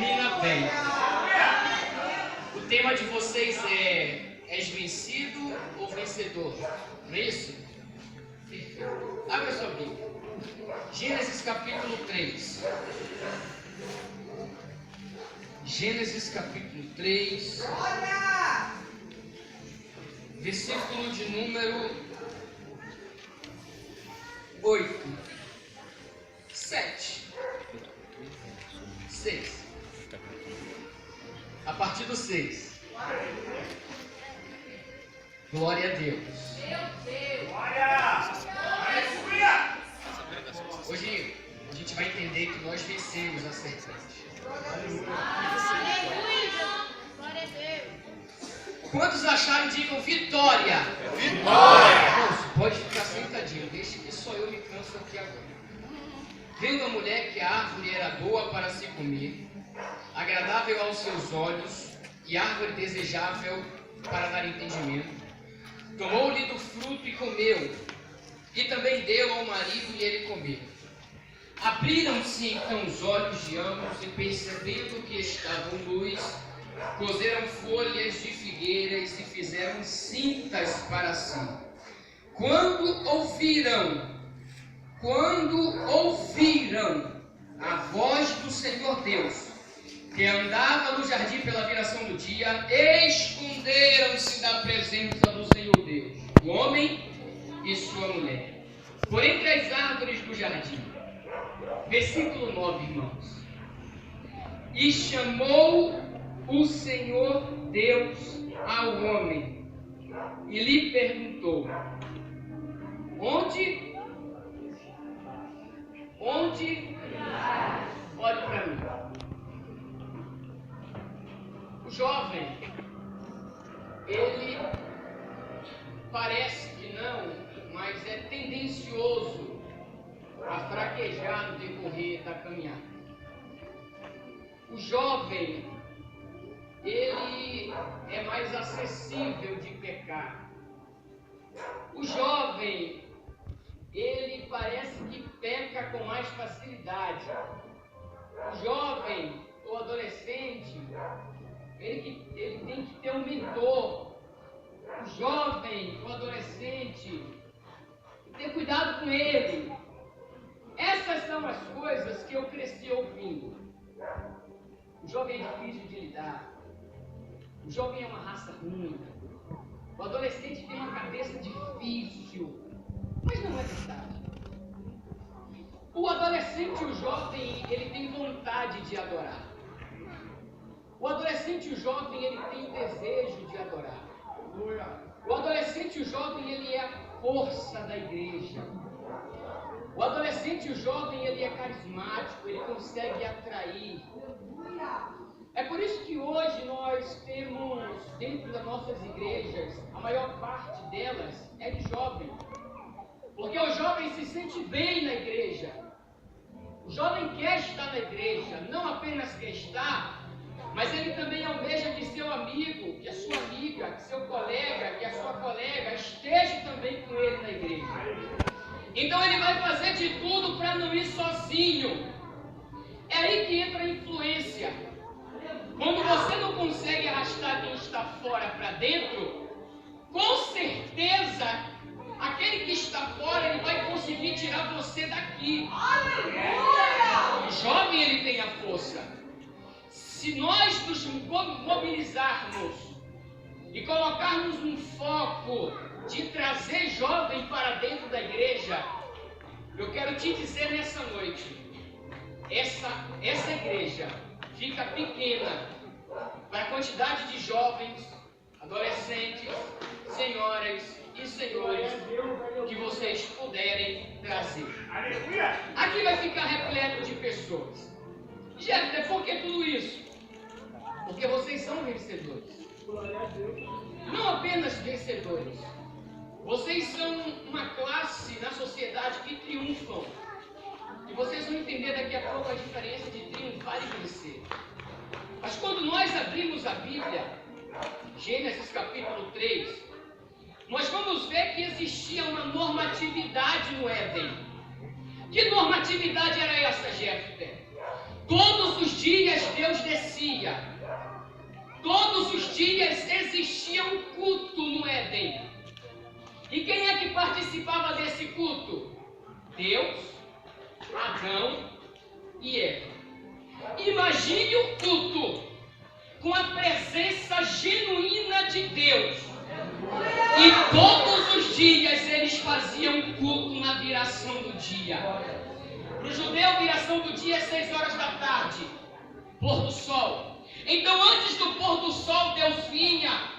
termina bem. O tema de vocês é: és vencido ou vencedor? Não é isso? Perfeito. Abra sua Bíblia. Gênesis capítulo 3. Gênesis capítulo 3. Versículo de número 8. 7. 6. A partir do 6. Glória a Deus. Hoje a gente vai entender que nós vencemos a serpente. Quantos acharam? Digam vitória. Vitória. Pode ficar sentadinho. Deixa que só eu me canso aqui agora. Vendo a mulher que a árvore era boa para se comer, agradável aos seus olhos e árvore desejável para dar entendimento, tomou-lhe do fruto e comeu, e também deu ao marido e ele comeu. Abriram-se então os olhos de ambos e, percebendo que estavam nus, coseram folhas de figueira e se fizeram cintas para si. Quando ouviram a voz do Senhor Deus, que andava no jardim pela viração do dia, esconderam-se da presença do Senhor Deus, o homem e sua mulher, por entre as árvores do jardim. Versículo 9, irmãos. E chamou o Senhor Deus ao homem e lhe perguntou: Onde? Olhe para mim. O jovem, ele parece que não, mas é tendencioso a fraquejar no decorrer da caminhada. O jovem, ele é mais acessível de pecar. O jovem, ele parece que peca com mais facilidade. O jovem, o adolescente, ele tem que ter um mentor. O jovem, o adolescente, ter cuidado com ele. Essas são as coisas que eu cresci ouvindo. O jovem é difícil de lidar. O jovem é uma raça ruim. O adolescente tem uma cabeça difícil. Mas não é verdade. O adolescente e o jovem, ele tem vontade de adorar. O adolescente e o jovem, ele tem desejo de adorar. O adolescente e o jovem, ele é a força da igreja. O adolescente e o jovem, ele é carismático, ele consegue atrair. É por isso que hoje nós temos, dentro das nossas igrejas, a maior parte delas é de jovem. Porque o jovem se sente bem na igreja. O jovem quer estar na igreja, não apenas quer estar, mas ele também almeja que seu amigo, que a sua amiga, que seu colega, que a sua colega esteja também com ele na igreja. Então ele vai fazer de tudo para não ir sozinho. É aí que entra a influência. Quando você não consegue arrastar quem está fora para dentro, com certeza aquele que está fora, ele vai conseguir tirar você daqui. O jovem, ele tem a força. Se nós nos mobilizarmos e colocarmos um foco de trazer jovem para dentro da igreja, eu quero te dizer nessa noite, essa igreja fica pequena para a quantidade de jovens, adolescentes, senhoras e senhores que vocês puderem trazer. Aqui vai ficar repleto de pessoas. Gente, por que tudo isso? Porque vocês são vencedores. Não apenas vencedores. Vocês são uma classe na sociedade que triunfam. E vocês vão entender daqui a pouco a diferença de triunfar e vencer. Mas quando nós abrimos a Bíblia, Gênesis capítulo 3, nós vamos ver que existia uma normatividade no Éden. Que normatividade era essa, Jefter? Todos os dias Deus acontecia? Todos os dias existia um culto no Éden. E quem é que participava desse culto? Deus, Adão e Eva. Imagine o culto com a presença genuína de Deus. E todos os dias eles faziam culto na viração do dia. Para o judeu, viração do dia é 6 horas da tarde, pôr do sol. Então, antes do pôr do sol, Deus vinha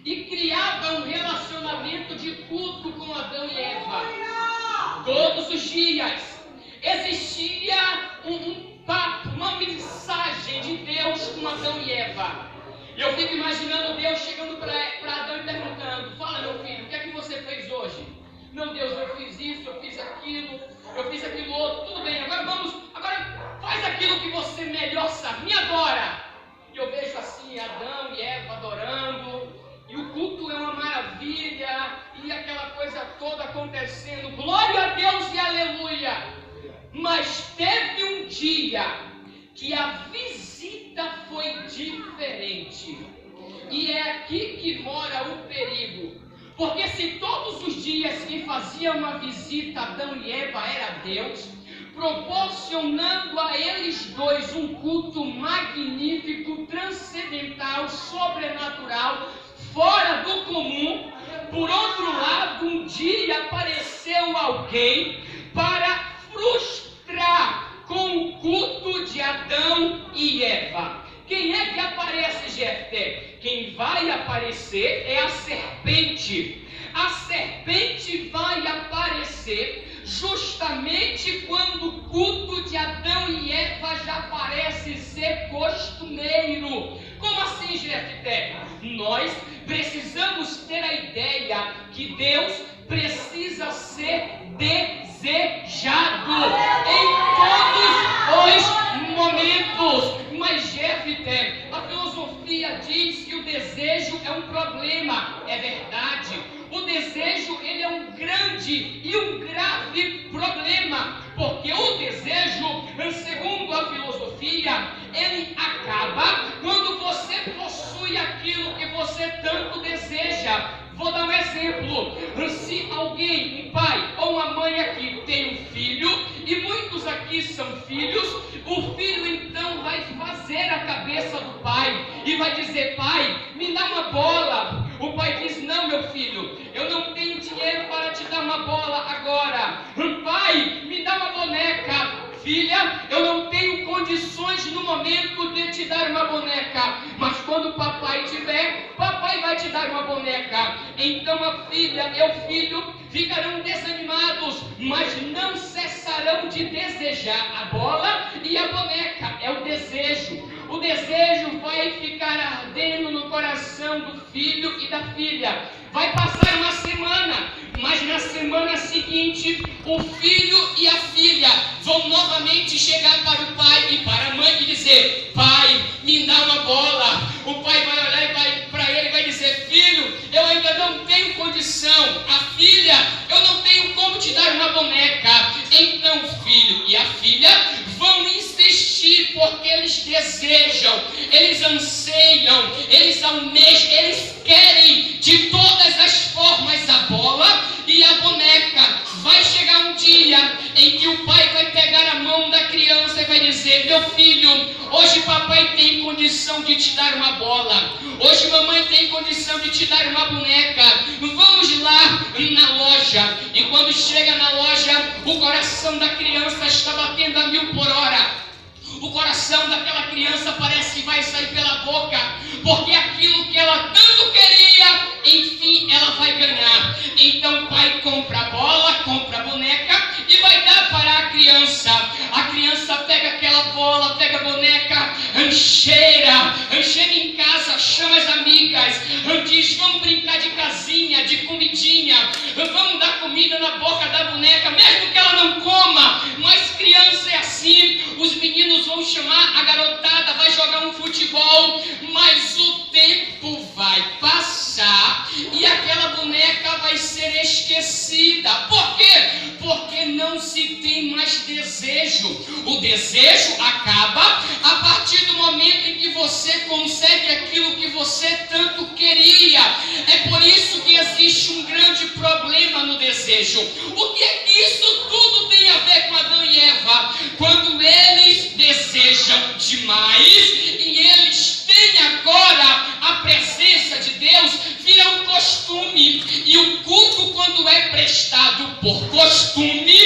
e criava um relacionamento de culto com Adão e Eva. Todos os dias existia um papo, uma mensagem de Deus com Adão e Eva. Eu fico imaginando Deus chegando para Adão e perguntando: fala, meu filho, o que é que você fez hoje? Não, Deus, eu fiz isso, eu fiz aquilo outro, tudo bem, agora faz aquilo que você melhor sabe, me adora. E eu vejo assim Adão e Eva adorando, e o culto é uma maravilha, e aquela coisa toda acontecendo, glória a Deus e aleluia. Mas teve um dia que a visita foi diferente, e é aqui que mora o perigo. Porque se todos os dias quem fazia uma visita a Adão e Eva era Deus, proporcionando a eles dois um culto magnífico, transcendental, sobrenatural, fora do comum, por outro lado, um dia apareceu alguém para frustrar com o culto de Adão e Eva. Quem é que aparece, Jefté? Quem vai aparecer é a serpente. A serpente vai aparecer justamente quando o culto de Adão e Eva já parece ser costumeiro. Como assim, Jefté? Nós precisamos ter a ideia que Deus precisa ser desejado em todos os momentos. Mas Jefté, a filosofia diz que o desejo é um problema. É verdade. O desejo, ele é um grande e um grave problema, porque o desejo, segundo a filosofia, ele acaba quando você possui aquilo que você tanto deseja. Vou dar um exemplo. Se alguém, um pai ou uma mãe aqui tem um filho, e muitos aqui são filhos, o filho então vai fazer a cabeça do pai e vai dizer: pai, me dá uma bola. O pai diz: não, meu filho, eu não tenho dinheiro para te dar uma bola agora. Pai, me dá uma boneca. Filha, eu não tenho condições no momento de te dar uma boneca, mas quando o papai tiver, papai vai te dar uma boneca. Então a filha e o filho ficarão desanimados, mas não cessarão de desejar a bola e a boneca. É o desejo. O desejo vai ficar ardendo no coração do filho e da filha. Vai passar uma semana, mas na semana seguinte, o filho e a filha vão novamente chegar para o pai e para a mãe e dizer: pai, me dá uma bola. O pai vai olhar e vai para ele e vai dizer: filho, eu ainda não tenho condição. A filha, eu não tenho como te dar uma boneca. Então o filho e a filha vão insistir, porque eles desejam, eles anseiam, eles almejam, eles querem de todas as formas a bola e a boneca. Vai chegar um dia em que o pai vai pegar a mão da criança e vai dizer: meu filho, hoje papai tem condição de te dar uma bola, hoje mamãe tem condição de te dar uma boneca, vamos lá na loja. E quando chega na loja, o coração da criança está batendo a 1000 por hora. O coração daquela criança parece que vai sair pela boca, porque aquilo que ela tanto queria, enfim, ela vai ganhar. Então o pai compra a bola, compra a boneca e vai dar para a criança. A criança pega aquela bola, pega a boneca, rancheira em casa, chama as amigas, diz: vamos brincar de casinha, de comidinha, vamos dar comida na boca da boneca, mesmo que ela não coma. Mas criança é assim, os meninos vão chamar a garotada, vai jogar um futebol, mas o tempo vai passar e aquela boneca vai ser esquecida. Por quê? Porque não se tem mais desejo. O desejo acaba a partir do momento em que você É por isso que existe um grande problema no desejo. O que é que isso tudo tem a ver com Adão e Eva? Quando eles desejam demais e eles têm agora a presença de Deus, vira um costume. E o culto, quando é prestado por costume,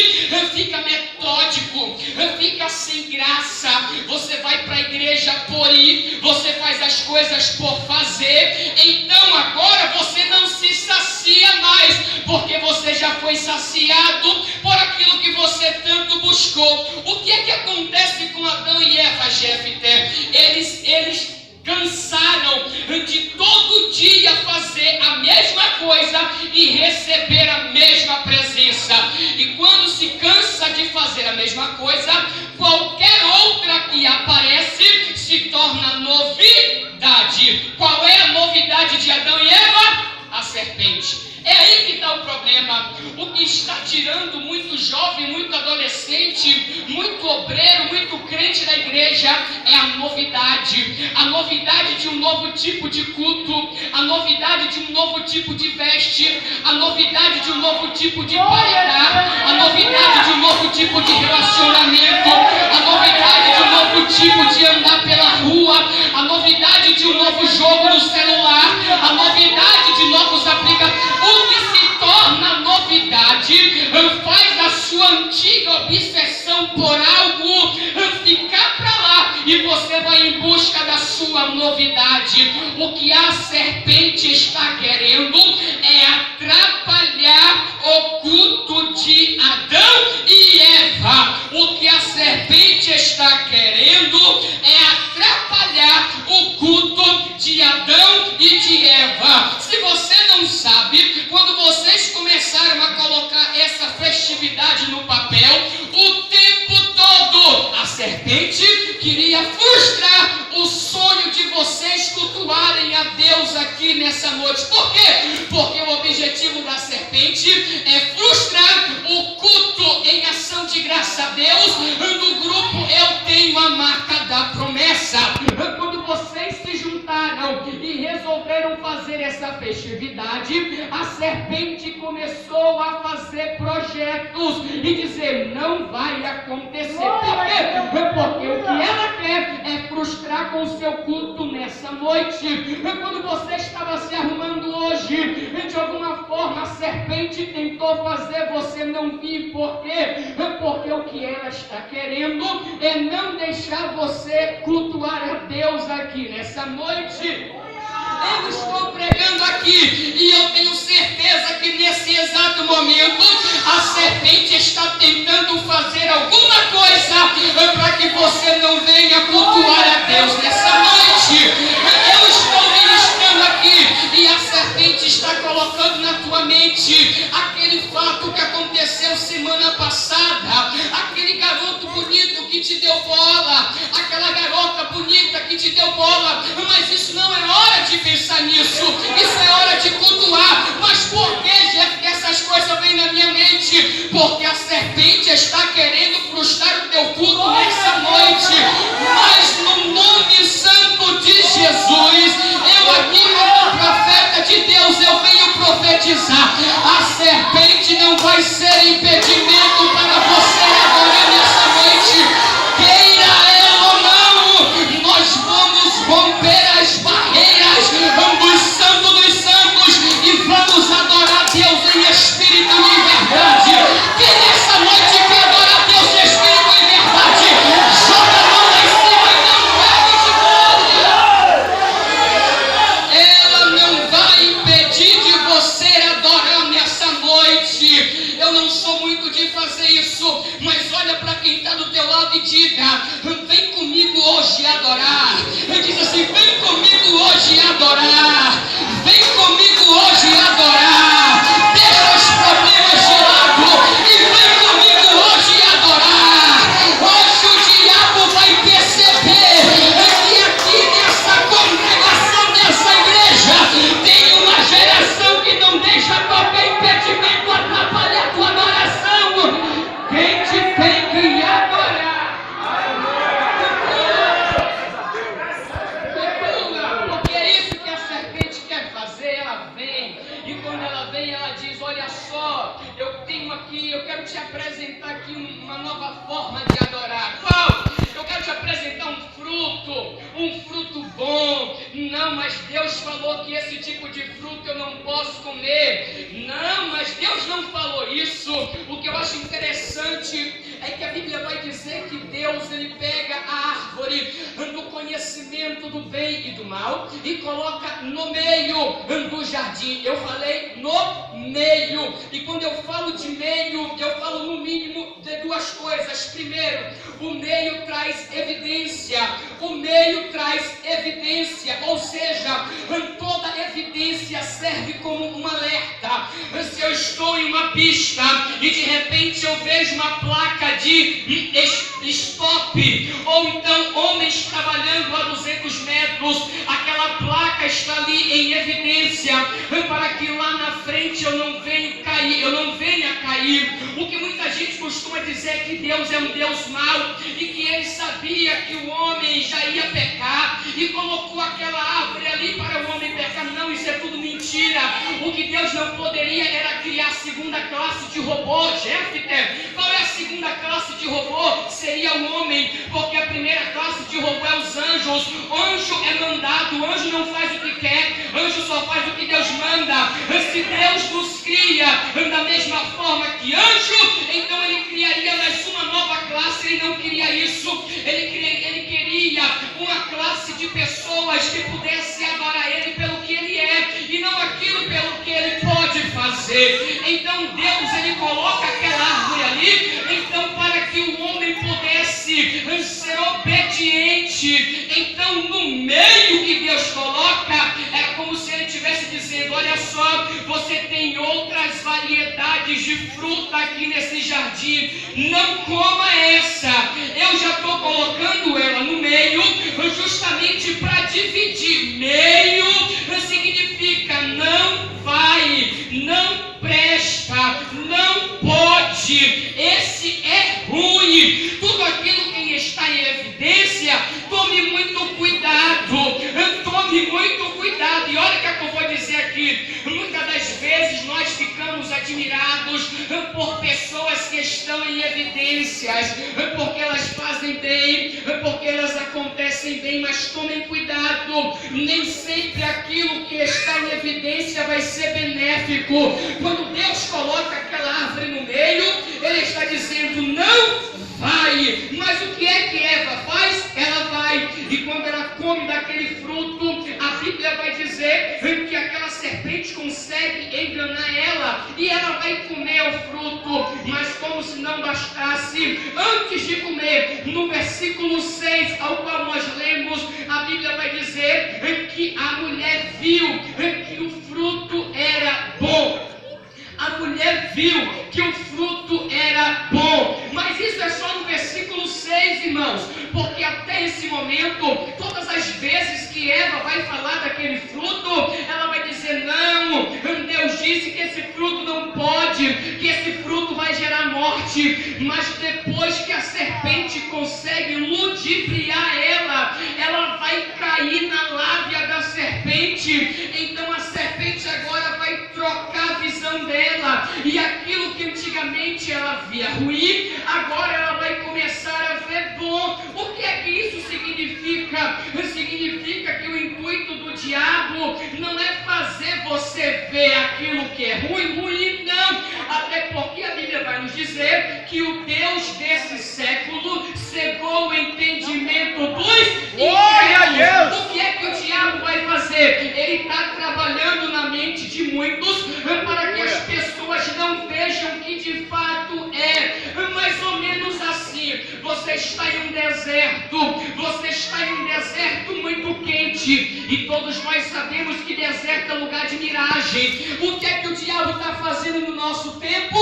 fica metódico, fica sem graça. Você vai para a igreja por ir, você faz as coisas por fazer. Então agora você não se sacia mais, porque você já foi saciado por aquilo que você tanto buscou. O que é que acontece com Adão e Eva, Jefté? Eles cansaram de todo dia fazer a mesma coisa e receber a mesma presença. E quando se cansa de fazer a mesma coisa, qualquer outra que aparece se torna novidade. Qual é a novidade de Adão e Eva? A serpente. É aí que está o problema. O que está tirando muito jovem, muito adolescente, muito obreiro, muito crente da igreja é a novidade. A novidade de um novo tipo de culto, a novidade de um novo tipo de veste, a novidade de um novo tipo de paladar, a novidade de um novo tipo de relacionamento, a novidade de um novo tipo de andar pela rua, a novidade de um novo jogo no celular, a novidade de novos aplicativos. O que se torna novidade faz a sua antiga obsessão por algo ficar para lá e você vai em busca da sua novidade. O que a serpente está querendo é atrapalhar o culto de Adão e Eva. O que a serpente está querendo é atrapalhar o culto de Adão e de Eva. Se você não sabe, quando vocês começaram a colocar essa festividade no papel, o tempo todo a serpente queria frustrar o sonho de vocês cultuarem a Deus aqui nessa noite. Por quê? Porque o objetivo da serpente é frustrar o culto em ação de graça a Deus no grupo Eu Tenho a Marca da Promessa. Quando vocês se juntaram e resolveram fazer essa festividade, a serpente começou a fazer projetos e dizer: não vai acontecer. Por quê? Porque o que ela quer é frustrar com o seu culto nessa noite. Quando você estava se arrumando hoje, de alguma forma a serpente tentou fazer você não vir. Por quê? Porque o que ela está querendo é não deixar você cultuar a Deus aqui nessa noite. Eu estou pregando aqui e eu tenho certeza que nesse exato momento a serpente está tentando fazer alguma coisa para que você não venha cultuar a Deus nessa noite. Eu estou ministrando aqui e a serpente está colocando na tua mente aquele fato que aconteceu semana passada, aquele garoto bonito que te deu bola, aquela garota bonita que te deu bola, mas isso não é hora de pensar nisso, isso é hora de cultuar. Mas por que, Jeff, que essas coisas vêm na minha mente? Porque a serpente está querendo frustrar o teu culto nessa noite, mas no nome santo de Jesus, eu aqui como profeta de Deus, eu venho profetizar: a serpente não vai ser impedimento para você adorar nessa noite, queira ela ou não. Nós vamos romper as barreiras do santo dos santos falou que esse tipo de fruto eu não posso comer. Não, mas Deus não falou isso. O que eu acho interessante é que a Bíblia vai dizer que Deus, ele pega a árvore do conhecimento do bem e do mal e coloca no meio do jardim. Eu falei no meio. E quando eu falo de meio, eu falo no mínimo de duas coisas. Primeiro, o meio traz evidência. O meio traz evidência, ou seja, toda evidência serve como um alerta. Se eu estou em uma pista e de repente eu vejo uma placa de stop, ou então homens trabalhando a 200 metros, aquela placa está ali em evidência para que lá na frente eu não venha cair. O que muita gente costuma dizer é que Deus é um Deus mau e que ele sabia que o homem já ia pecar e colocou aquela árvore ali para o homem pecar. Não, isso é tudo mentira. O que Deus não poderia era criar a segunda classe de robô. Jefter, qual é a segunda classe de robô? Seria o homem, porque a primeira classe de robô é os anjos. Anjo é mandado, anjo não faz o que quer, anjo só faz o que Deus manda. Se Deus nos cria da mesma forma que anjo, então ele criaria mais uma nova classe. Ele não queria isso. Ele queria uma classe de pessoas que pudesse adorar ele pelo que ele é e não aquilo pelo que ele pode fazer. Então Deus, ele coloca aquela árvore ali, então para que o homem pudesse ser obediente. Então no meio que Deus coloca, é como se ele estivesse dizendo: olha só, você tem outras variedades de fruta aqui nesse jardim, não coma essa. Eu já estou colocando ela no meio justamente para dividir. Meio significa não vai, não presta, não pode, esse é ruim. Tudo aquilo que está em evidência, tome muito cuidado. E olha o que eu vou dizer aqui. Muitas das vezes nós ficamos admirados por pessoas que estão em evidências, porque elas fazem bem, porque elas acontecem bem, mas tomem cuidado, nem sempre aquilo que está em evidência vai ser benéfico. Quando Deus coloca aquela árvore no meio, ele está dizendo: não vai. Mas o que é que Eva faz? Ela vai, e quando ela come daquele fruto, a Bíblia vai dizer que aquela serpente consegue enganar ela, e ela vai comer o fruto. Mas como se não bastasse, antes de comer, no versículo 6, ao qual nós lemos, a Bíblia vai dizer que a mulher viu que o fruto era bom. A mulher viu que o fruto era bom. Mas isso é só no versículo 6, irmãos. Porque até esse momento, todas as vezes que Eva vai falar daquele fruto, ela vai dizer: não, Deus disse que esse fruto não pode, que esse fruto vai gerar morte. Mas depois que a serpente consegue ludibriar ela vai cair na lábia da serpente. Então a serpente agora vai trocar a visão dela, e aquilo que antigamente ela via ruim, agora ela vai começar a ver bom. O que é que isso significa? Significa que o intuito do diabo não é fazer você ver aquilo que é ruim, não. Até porque a Bíblia vai nos dizer que o Deus desse século cegou o entendimento dos incrédulos. O que é que o diabo vai fazer? Ele está trabalhando na mente de muitos para que as pessoas não vejam que de fato é mais ou menos assim. Você está em um deserto, muito quente, e todos nós sabemos que deserto é lugar de miragem. O que é que o diabo está fazendo no nosso tempo?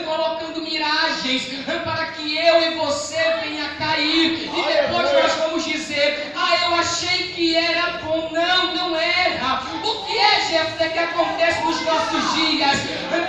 Colocando miragens para que eu e você venha cair, e depois nós vamos dizer: eu achei que era bom. Não era. O que é, Jefter, que acontece nos nossos dias?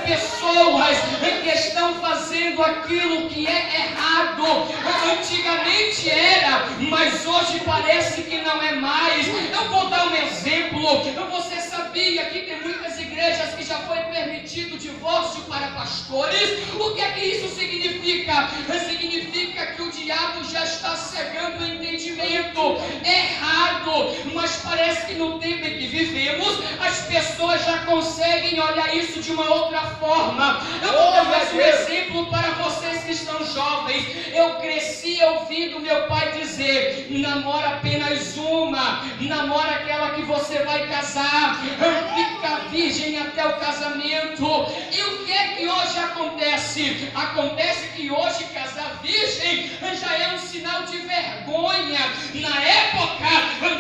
Pessoas que estão fazendo aquilo que é errado. Antigamente era, mas hoje parece que não é mais. Eu vou dar um exemplo. Você sabia que tem muitas igrejas que já foi permitido o divórcio para pastores? O que é que isso significa? Significa que o diabo já está cegando o entendimento errado. pecado, mas parece que no tempo em que vivemos, as pessoas já conseguem olhar isso de uma outra forma. Eu vou dar mais um exemplo para vocês que estão jovens. Eu cresci ouvindo meu pai dizer: namora apenas uma, namora aquela que você vai casar, fica virgem até o casamento. E o que é que hoje acontece? Acontece que hoje casar virgem já é um sinal de vergonha. Na época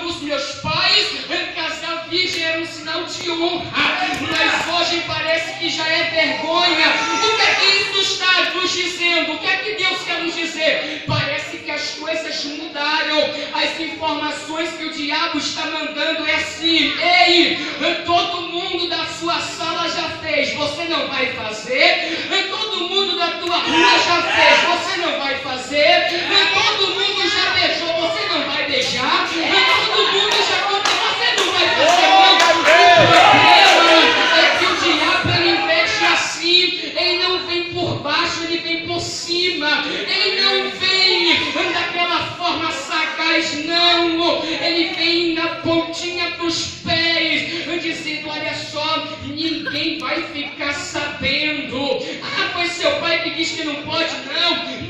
dos meus pais, casar virgem era um sinal de honra, mas hoje parece que já é vergonha. O que é que isso está nos dizendo? O que é que Deus quer nos dizer? Parece que as coisas mudaram. As informações que o diabo está mandando é assim: ei, todo mundo da sua sala já fez, você não vai fazer. Todo mundo da tua rua já fez, você não vai fazer. Todo mundo já beijou, você não vai beijar. Todo mundo já contou, você não vai fazer. O problema é que o diabo ele investe assim. Ele não vem por baixo, ele vem por cima. Ele não vem daquela forma sagaz, não. Ele vem na pontinha dos pés, dizendo: olha só, ninguém vai ficar sabendo. Ah, foi seu pai que diz que não pode.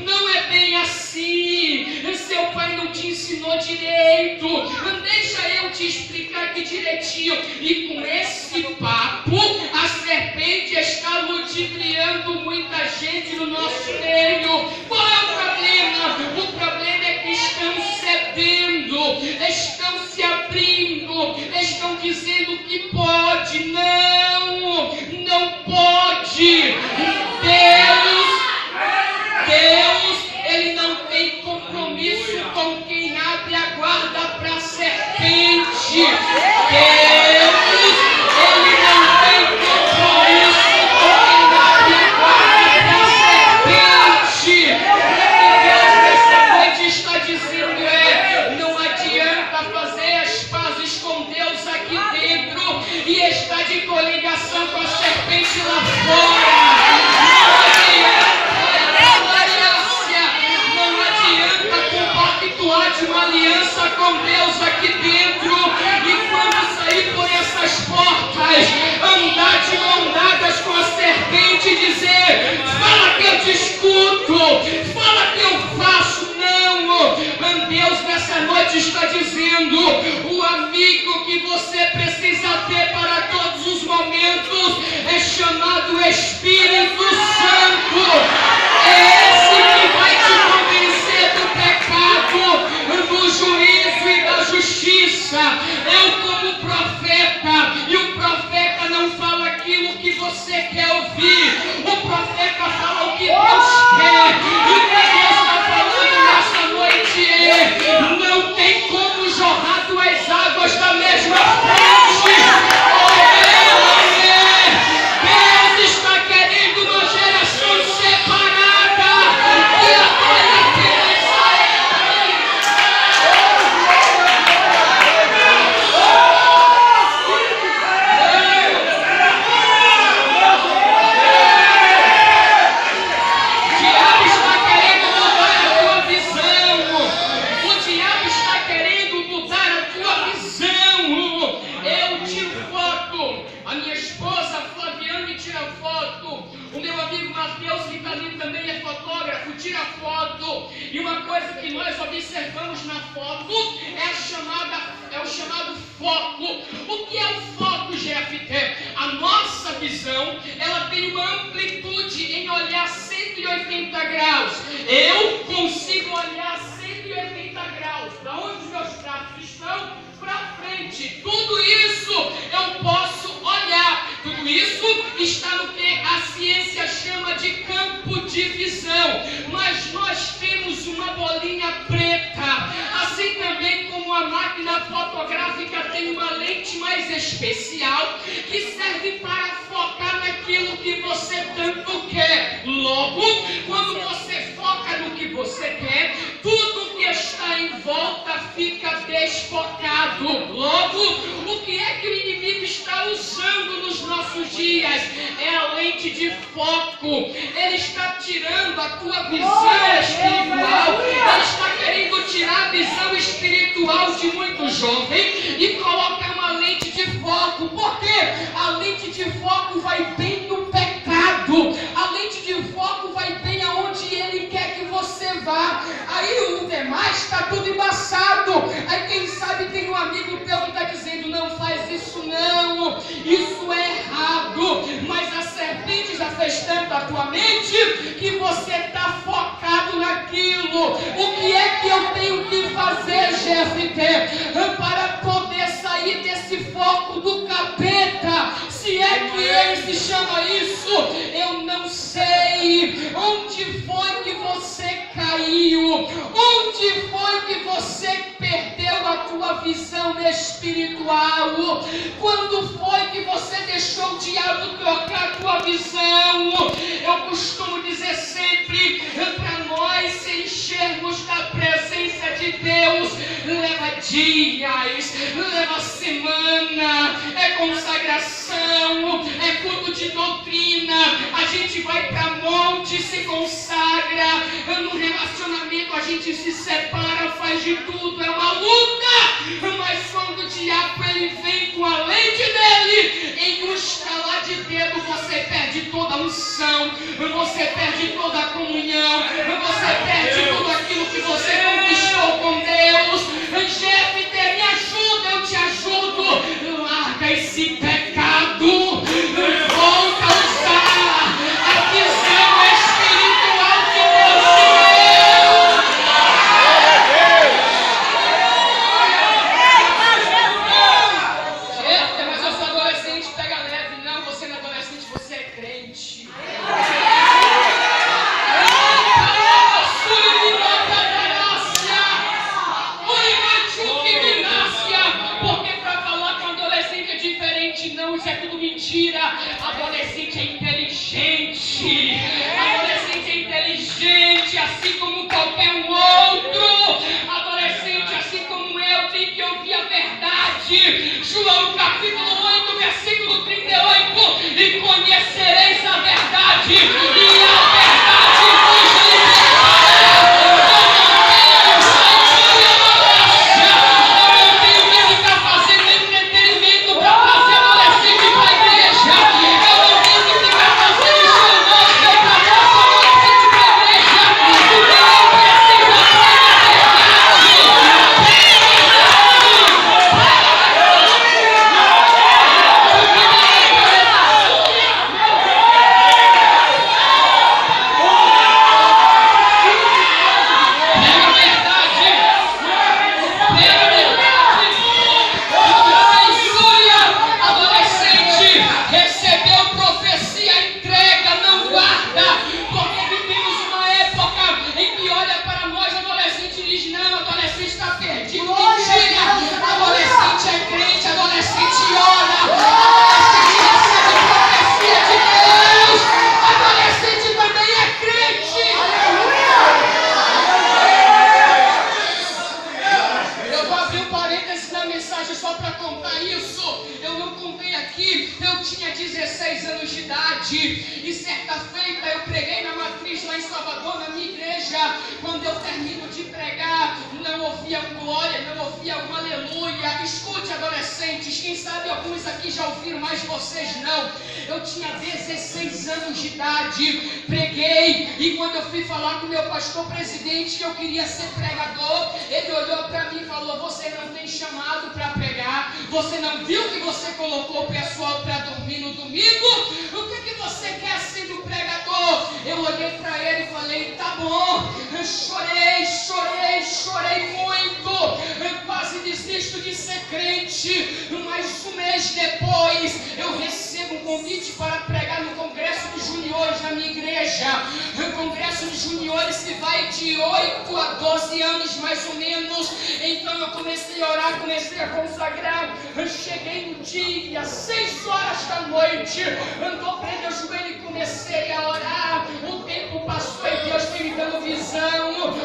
Não é bem assim. Seu pai não te ensinou direito. Deixa eu te explicar aqui direitinho. E com esse papo, a serpente está ludibriando muita gente no nosso meio. Qual é o problema? O problema é que estão cedendo, estão se abrindo, estão dizendo que pode. Não pode. Deus, ele não tem compromisso com quem abre a guarda para a serpente. Deus, ele não tem compromisso com quem abre a guarda para a serpente. O que Deus nessa noite está dizendo não adianta fazer as pazes com Deus aqui dentro e estar de coligação com a serpente lá fora. De uma aliança com Deus aqui dentro, e quando sair por essas portas, andar de mão dadas com a serpente e dizer: fala que eu te escuto, fala que eu faço. Não, Deus nessa noite está dizendo: o amigo que você precisa ter para todos os momentos é chamado Espírito Santo. É esse que vai te convencer do pecado, do juízo e da justiça. Eu como profeta, e o profeta não fala aquilo que você quer ouvir, o profeta fala o que Deus quer. E o que Deus está falando nessa noite é: não tem como jorrar duas águas da mesma fonte. Deus está querendo uma geração separada, e agora tira foto, e uma coisa que nós observamos na foto é o chamado foco. O que é o foco, Jefté? A nossa visão, ela tem uma amplitude em olhar 180 graus. Eu consigo olhar 180 graus, da onde os meus braços estão, para frente. Tudo isso eu posso olhar. Tudo isso está no que a ciência chama de campo de visão. Mas nós temos uma bolinha preta. Assim também como a máquina fotográfica tem uma lente mais especial que serve para focar naquilo que você tanto quer. Logo, quando você foca no que você quer, tudo que está em volta fica desfocado. Logo, o que é que o inimigo está usando nos nossos dias? É a lente de foco. Ele está tirando a tua visão espiritual. Ele está querendo tirar a visão espiritual de muito jovem e colocar uma lente de foco. Por quê? A lente de foco vai bem no pecado. A lente de foco vai bem aonde ele quer que você vá. Aí o demais está tudo embaçado. Aí quem sabe tem um amigo teu que está dizendo: não faz isso não, isso é errado. Mas a serpente já fez tanto a tua mente que você está focado naquilo. O que é que eu tenho que fazer, Jefté, para poder sair desse foco do capeta? Se é que ele se chama isso, eu não sei. Onde foi que você caiu? Onde foi que você perdeu a tua visão espiritual? Quando foi que você deixou o diabo trocar a tua visão? Eu costumo dizer sempre, para nós se enchermos da presença de Deus, leva dias, leva semana, é consagração, é culto de doutrina. A gente vai para monte, se consagra, no relacionamento a gente se separa, faz de tudo, é uma luta. Mas quando o diabo ele vem com a lente dele, em um estalar de dedo você perde toda a unção, você perde toda a comunhão, você perde tudo aquilo que você conquistou com Deus. Jefté, me ajuda, eu te ajudo. Larga esse pecado, volta a usar a visão espiritual que Deus deu. Jefté, mas eu sou adolescente, pega leve. Não, você não é adolescente, você é crente. Porque para falar com adolescente é diferente. Não, isso é tudo mentira. Adolescente é inteligente. Adolescente é inteligente, assim como qualquer um outro. Adolescente, assim como eu, tem que ouvir a verdade. João capítulo 8, versículo 38. E conhecereis a verdade, e a verdade vos libertará. E certa feita eu preguei na matriz lá em Salvador, na minha igreja. Quando eu termino de pregar, não ouvia um glória, não ouvia um aleluia. Escute, adolescentes, quem sabe alguns aqui já ouviram, mas vocês não. Eu tinha 16 anos de idade, preguei, e quando eu fui falar com o meu pastor presidente que eu queria ser pregador, ele olhou para mim e falou: você não tem chamado para pregar, você não viu que você colocou o pessoal para dormir no domingo? O que você quer sendo pregador? Eu olhei para ele e falei: tá bom. Eu chorei muito, eu quase desisto de ser crente, mas um mês depois eu recebo um convite para pregar no congresso de juniores na minha igreja. O congresso de juniores que vai de 8 a 12 anos mais ou menos. Então eu comecei a orar, comecei a consagrar. Eu cheguei no dia, 6 horas da noite, dobrei meu joelho e comecei a orar. O tempo passou e Deus foi me dando visão.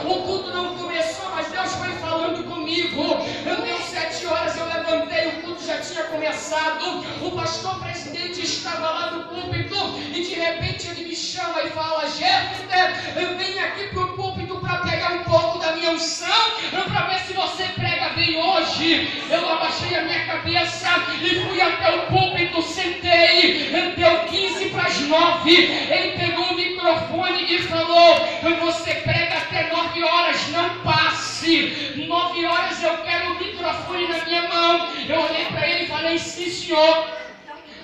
O culto não começou, mas Deus foi falando comigo. Deu 7 horas, eu levantei, o culto já tinha começado. O pastor presidente estava lá no púlpito e de repente ele me chama e fala: Jefté, vem aqui para o púlpito para pegar um pouco da minha minha unção para ver se você prega bem hoje. Eu abaixei a minha cabeça e fui até o púlpito, sentei, deu 15 para as 9. Ele pegou o microfone e falou: você prega até 9 horas, não passe. 9 horas eu quero o microfone na minha mão. Eu olhei para ele e falei: sim, senhor.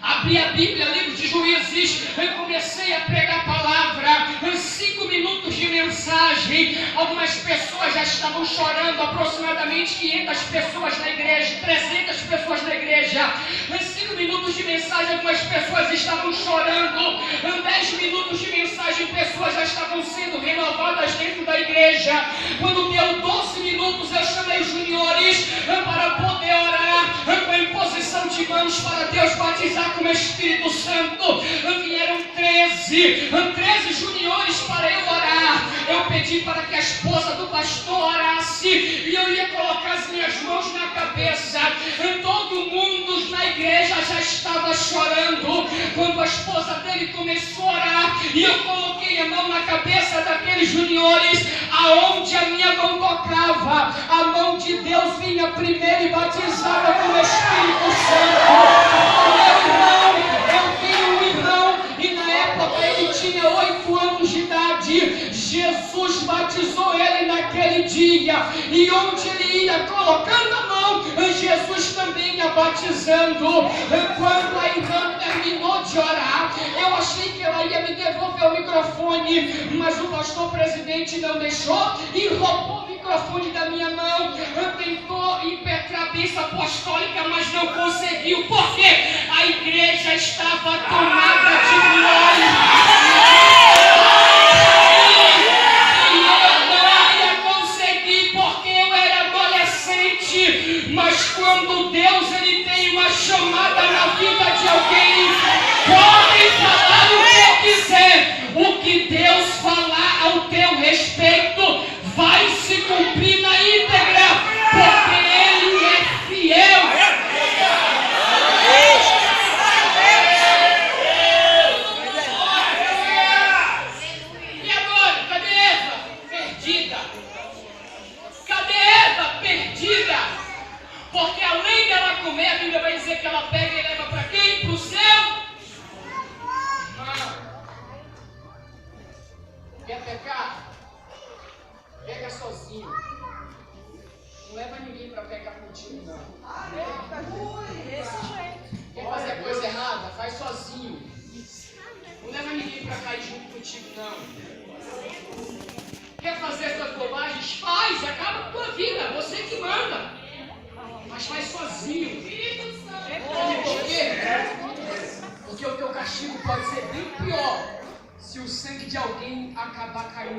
Abri a Bíblia, livro de Juízes, eu comecei a pregar a palavra. 5 minutos de mensagem, algumas pessoas já estavam chorando, aproximadamente 500 pessoas na igreja, 300 pessoas na igreja. 5 minutos de mensagem, algumas pessoas estavam chorando. 10 minutos de mensagem, pessoas já estavam sendo renovadas dentro da igreja. Quando deu 12 minutos, eu chamei os juniores para poder orar com a imposição de mãos para Deus batizar com o Espírito Santo. Vieram 13 juniores para eu orar. Eu pedi para que a esposa do pastor orasse e eu ia colocar as minhas mãos na cabeça. Todo mundo na igreja já estava chorando quando a esposa dele começou a orar e eu coloquei a mão na cabeça daqueles juniores. Aonde a minha mão tocava, a mão de Deus vinha primeiro e batizava com o Espírito Santo. Meu irmão, eu tenho um irmão e na época ele tinha 8 anos de idade. Jesus batizou ele naquele dia e onde ele ia colocando a mão, Jesus também ia batizando. Quando a irmã terminou de orar, eu achei que ela ia me devolver o microfone, mas o pastor presidente não deixou e roubou o microfone da minha mão. Tentou impetrar a bênção apostólica, mas não conseguiu, porque a igreja estava tomada de glória. Mas quando Deus ele tem uma chamada na vida de alguém, pode falar o que quiser. O que Deus falar ao teu respeito vai se cumprir na íntegra, porque Ele é fiel. E agora, cadê Eva? Perdida. Cadê Eva? Perdida. Porque além dela comer, a Bíblia vai dizer que ela pega e leva para quem? Para o céu. Quer pecar? Pega sozinho. Não leva ninguém para pecar contigo, não. Quer fazer coisa errada? Faz sozinho. Não leva ninguém para cair junto contigo, não. Quer fazer essas bobagens? Faz, acaba com a tua vida. Você que manda. Mas faz sozinho. Por quê? Porque o teu castigo pode ser bem pior se o sangue de alguém acabar caindo.